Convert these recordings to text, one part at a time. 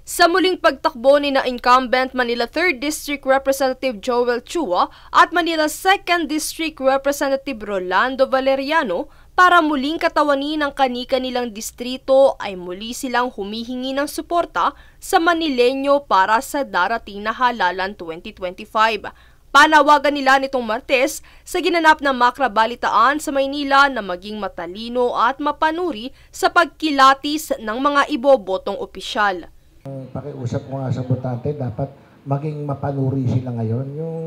Sa muling pagtakbo ni na incumbent Manila 3rd District Representative Joel Chua at Manila 2nd District Representative Rolando Valeriano para muling katawanin ang kani-kanilang distrito ay muli silang humihingi ng suporta sa Manileño para sa darating na halalan 2025. Panawagan nila nitong Martes sa ginanap na makrabalitaan sa Maynila na maging matalino at mapanuri sa pagkilatis ng mga ibobotong opisyal. Pakiusap ko nga sa botante, dapat maging mapanuri sila ngayon. Yung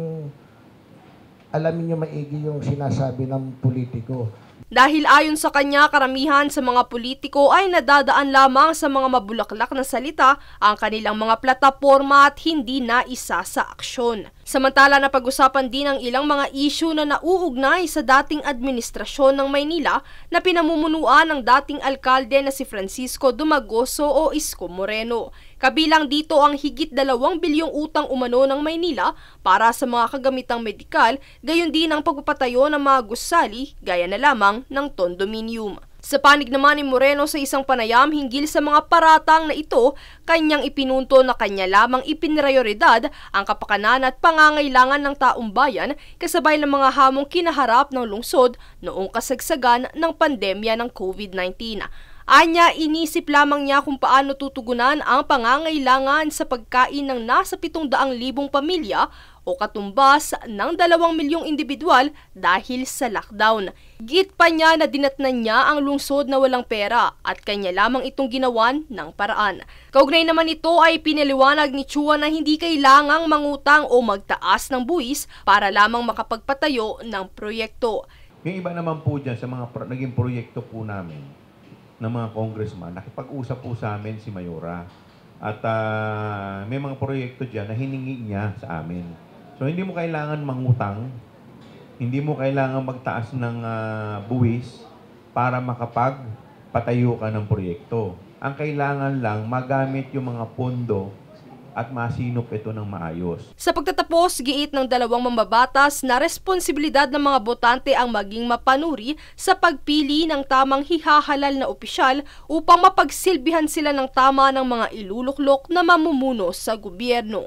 alamin nyo maigi yung sinasabi ng politiko. Dahil ayon sa kanya, karamihan sa mga politiko ay nadadaan lamang sa mga mabulaklak na salita ang kanilang mga plataporma at hindi naisa sa aksyon. Samantala, napag-usapan din ang ilang mga issue na nauugnay sa dating administrasyon ng Maynila na pinamumunuan ng dating alkalde na si Francisco Dumagoso o Isko Moreno. Kabilang dito ang higit 2 bilyong utang umano ng Maynila para sa mga kagamitang medikal, gayon din ang pagpapatayo ng mga gusali gaya na lamang ng condominium. Sa panig naman ni Moreno sa isang panayam hinggil sa mga paratang na ito, kanyang ipinunto na kanya lamang ipinrayoridad ang kapakanan at pangangailangan ng taong bayan kasabay ng mga hamong kinaharap ng lungsod noong kasagsagan ng pandemya ng COVID-19. Anya, inisip lamang niya kung paano tutugunan ang pangangailangan sa pagkain ng nasa 700,000 pamilya o katumbas ng 2 milyong individual dahil sa lockdown. Git pa niya na dinatnan niya ang lungsod na walang pera at kanya lamang itong ginawan ng paraan. Kaugnay naman ito ay pinaliwanag ni Chua na hindi kailangang mangutang o magtaas ng buwis para lamang makapagpatayo ng proyekto. Yung iba naman po dyan sa mga naging proyekto po namin ng mga congressman, nakipag-usap po sa amin si Mayora. At may mga proyekto dyan na hiningi niya sa amin. So hindi mo kailangan mangutang, hindi mo kailangan magtaas ng buwis para makapagpatayo ka ng proyekto. Ang kailangan lang magamit yung mga pondo at masinop ito ng maayos. Sa pagtatapos, giit ng 2 mambabatas na responsibilidad ng mga botante ang maging mapanuri sa pagpili ng tamang hihahalal na opisyal upang mapagsilbihan sila ng tama ng mga iluluklok na mamumuno sa gobyerno.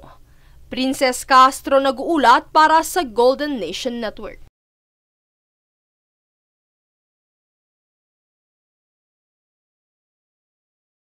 Princess Castro nag-uulat para sa Golden Nation Network.